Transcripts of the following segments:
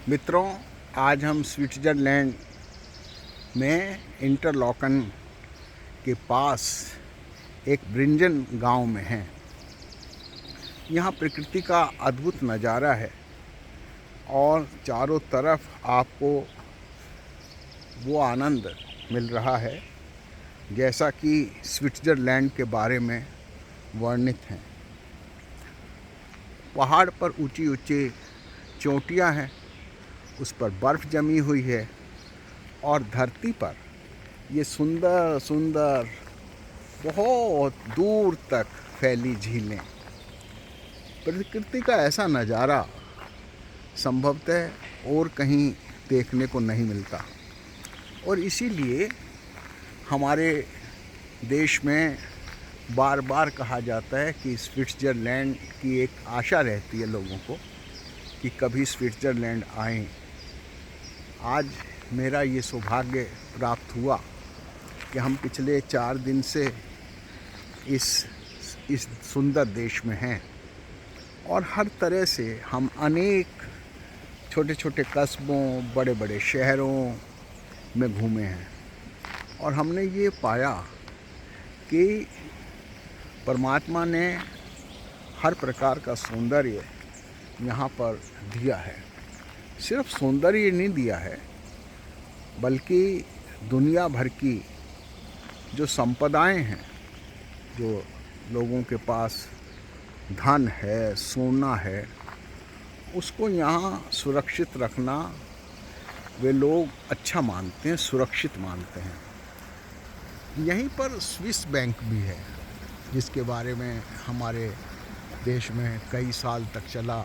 मित्रों, आज हम स्विट्ज़रलैंड में इंटरलॉकन के पास एक ब्रिंजन गांव में हैं। यहाँ प्रकृति का अद्भुत नज़ारा है और चारों तरफ आपको वो आनंद मिल रहा है जैसा कि स्विट्ज़रलैंड के बारे में वर्णित है। पहाड़ पर ऊंची ऊंची चोटियाँ हैं, उस पर बर्फ़ जमी हुई है और धरती पर ये सुंदर सुंदर बहुत दूर तक फैली झीलें। प्रकृति का ऐसा नज़ारा संभवतः और कहीं देखने को नहीं मिलता और इसीलिए हमारे देश में बार बार कहा जाता है कि स्विट्ज़रलैंड की एक आशा रहती है लोगों को कि कभी स्विट्ज़रलैंड आएं। आज मेरा ये सौभाग्य प्राप्त हुआ कि हम पिछले 4 दिन से इस सुंदर देश में हैं और हर तरह से हम अनेक छोटे छोटे कस्बों, बड़े बड़े शहरों में घूमे हैं और हमने ये पाया कि परमात्मा ने हर प्रकार का सौंदर्य यहाँ पर दिया है। सिर्फ सौंदर्य नहीं दिया है बल्कि दुनिया भर की जो संपदाएं हैं, जो लोगों के पास धन है, सोना है, उसको यहाँ सुरक्षित रखना वे लोग अच्छा मानते हैं, सुरक्षित मानते हैं। यहीं पर स्विस बैंक भी है जिसके बारे में हमारे देश में कई साल तक चला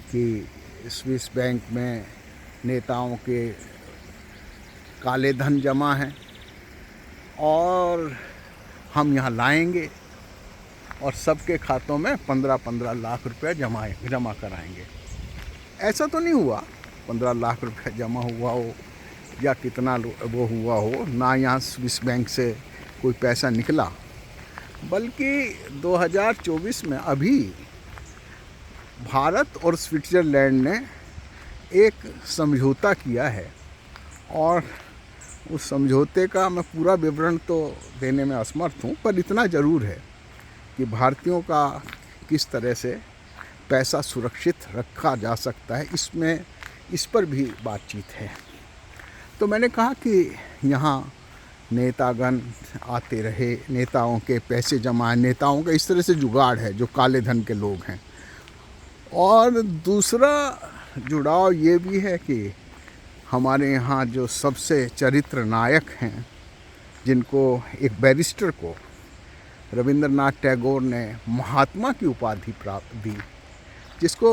कि स्विस बैंक में नेताओं के काले धन जमा हैं और हम यहाँ लाएंगे और सबके खातों में 15-15 लाख रुपए जमा कराएंगे। ऐसा तो नहीं हुआ, 15 लाख रुपए जमा हुआ हो या कितना वो हुआ हो, ना यहाँ स्विस बैंक से कोई पैसा निकला, बल्कि 2024 में अभी भारत और स्विट्ज़रलैंड ने एक समझौता किया है और उस समझौते का मैं पूरा विवरण तो देने में असमर्थ हूँ, पर इतना ज़रूर है कि भारतीयों का किस तरह से पैसा सुरक्षित रखा जा सकता है, इस पर भी बातचीत है। तो मैंने कहा कि यहाँ नेतागण आते रहे, नेताओं के पैसे जमा, नेताओं का इस तरह से जुगाड़ है जो काले धन के लोग हैं। और दूसरा जुड़ाव ये भी है कि हमारे यहाँ जो सबसे चरित्र नायक हैं, जिनको एक बैरिस्टर को रविंद्रनाथ टैगोर ने महात्मा की उपाधि प्राप्त दी, जिसको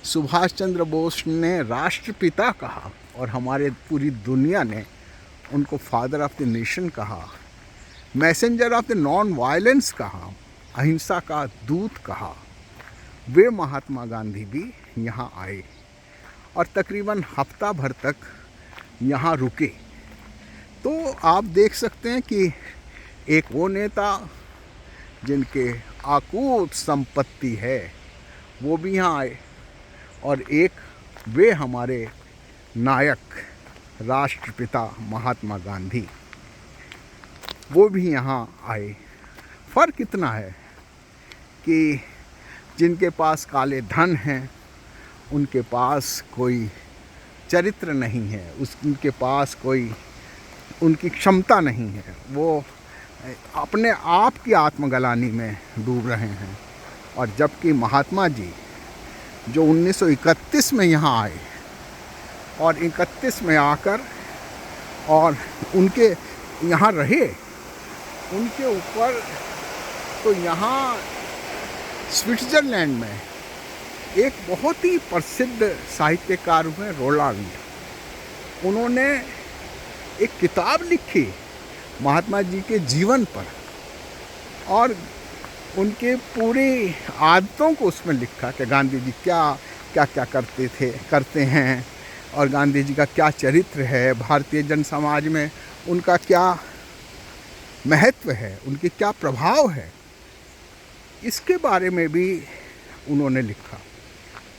सुभाष चंद्र बोस ने राष्ट्रपिता कहा और हमारे पूरी दुनिया ने उनको फादर ऑफ द नेशन कहा, messenger of the non violence कहा, अहिंसा का दूत कहा, वे महात्मा गांधी भी यहाँ आए और तकरीबन हफ्ता भर तक यहाँ रुके। तो आप देख सकते हैं कि एक वो नेता जिनके अकूत संपत्ति है वो भी यहाँ आए और एक वे हमारे नायक राष्ट्रपिता महात्मा गांधी, वो भी यहाँ आए। फ़र्क इतना है कि जिनके पास काले धन हैं उनके पास कोई चरित्र नहीं है, उनके पास कोई उनकी क्षमता नहीं है, वो अपने आप की आत्मग्लानि में डूब रहे हैं। और जबकि महात्मा जी जो 1931 में यहाँ आए और 31 में आकर और उनके यहाँ रहे, उनके ऊपर तो यहाँ स्विट्ज़रलैंड में एक बहुत ही प्रसिद्ध साहित्यकार हुए रोलैंड, उन्होंने एक किताब लिखी महात्मा जी के जीवन पर और उनके पूरी आदतों को उसमें लिखा कि गांधी जी क्या करते हैं और गांधी जी का क्या चरित्र है, भारतीय जन समाज में उनका क्या महत्व है, उनके क्या प्रभाव है, इसके बारे में भी उन्होंने लिखा।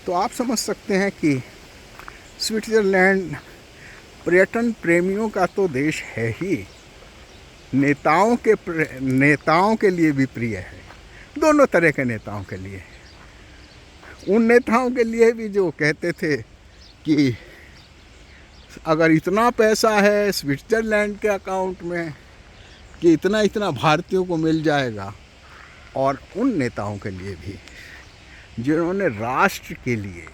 तो आप समझ सकते हैं कि स्विट्ज़रलैंड पर्यटन प्रेमियों का तो देश है ही, नेताओं के लिए भी प्रिय है, दोनों तरह के नेताओं के लिए। उन नेताओं के लिए भी जो कहते थे कि अगर इतना पैसा है स्विट्ज़रलैंड के अकाउंट में कि इतना इतना भारतीयों को मिल जाएगा, और उन नेताओं के लिए भी जिन्होंने राष्ट्र के लिए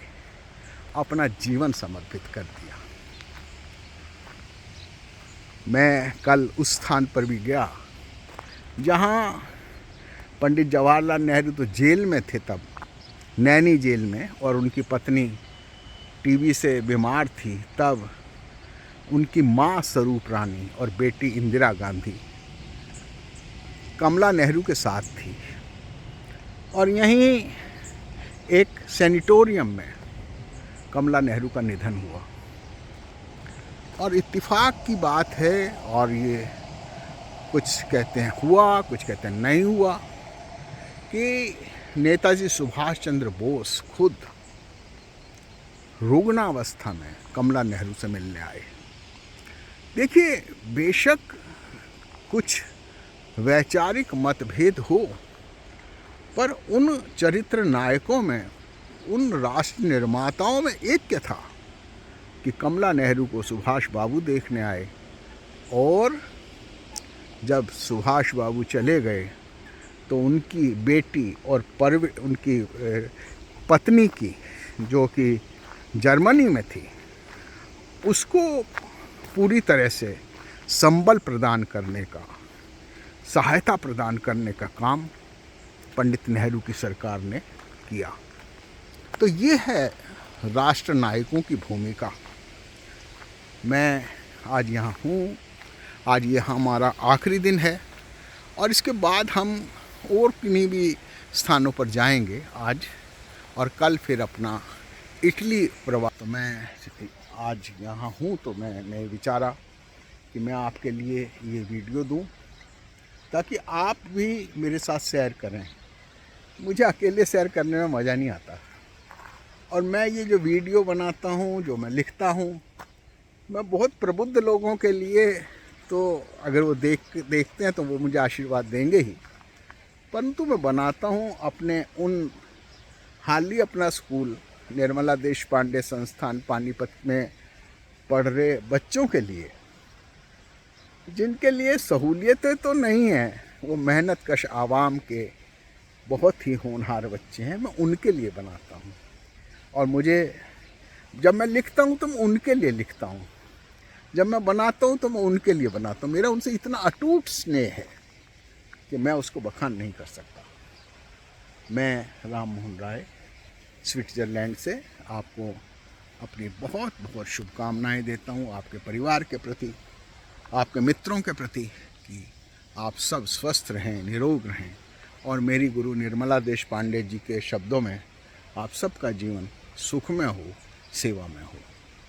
अपना जीवन समर्पित कर दिया। मैं कल उस स्थान पर भी गया जहाँ पंडित जवाहरलाल नेहरू तो जेल में थे तब, नैनी जेल में, और उनकी पत्नी टीबी से बीमार थी। तब उनकी माँ स्वरूप रानी और बेटी इंदिरा गांधी कमला नेहरू के साथ थी, और यहीं एक सैनिटोरियम में कमला नेहरू का निधन हुआ। और इत्तेफाक की बात है, और ये कुछ कहते हैं हुआ, कुछ कहते हैं नहीं हुआ, कि नेताजी सुभाष चंद्र बोस खुद रुग्णावस्था में कमला नेहरू से मिलने आए। देखिए, बेशक कुछ वैचारिक मतभेद हो, पर उन चरित्र नायकों में, उन राष्ट्र निर्माताओं में ऐक्य था कि कमला नेहरू को सुभाष बाबू देखने आए, और जब सुभाष बाबू चले गए तो उनकी बेटी और उनकी पत्नी की, जो कि जर्मनी में थी, उसको पूरी तरह से संबल प्रदान करने का, सहायता प्रदान करने का काम पंडित नेहरू की सरकार ने किया। तो ये है राष्ट्र नायकों की भूमिका। मैं आज यहाँ हूँ, आज ये हमारा आखिरी दिन है, और इसके बाद हम और किन्हीं भी स्थानों पर जाएंगे आज, और कल फिर अपना इटली प्रवास। तो मैं आज यहाँ हूँ, तो मैंने विचारा कि मैं आपके लिए ये वीडियो दूँ ताकि आप भी मेरे साथ सैर करें। मुझे अकेले सैर करने में मज़ा नहीं आता, और मैं ये जो वीडियो बनाता हूँ, जो मैं लिखता हूँ, मैं बहुत प्रबुद्ध लोगों के लिए, तो अगर वो देखते हैं तो वो मुझे आशीर्वाद देंगे ही, परंतु मैं बनाता हूँ अपने उन हाल ही अपना स्कूल निर्मला देश पांडे संस्थान पानीपत में पढ़ रहे बच्चों के लिए, जिनके लिए सहूलियतें तो नहीं हैं, वो मेहनत कश आवाम के बहुत ही होनहार बच्चे हैं, मैं उनके लिए बनाता हूँ। और मुझे जब मैं लिखता हूँ तो मैं उनके लिए लिखता हूँ, जब मैं बनाता हूँ तो मैं उनके लिए बनाता हूँ। मेरा उनसे इतना अटूट स्नेह है कि मैं उसको बखान नहीं कर सकता। मैं राम मोहन राय स्विट्ज़रलैंड से आपको अपनी बहुत बहुत शुभकामनाएं देता हूँ, आपके परिवार के प्रति, आपके मित्रों के प्रति, कि आप सब स्वस्थ रहें, निरोग रहें, और मेरी गुरु निर्मला देश पांडे जी के शब्दों में आप सबका जीवन सुखमय हो, सेवा में हो।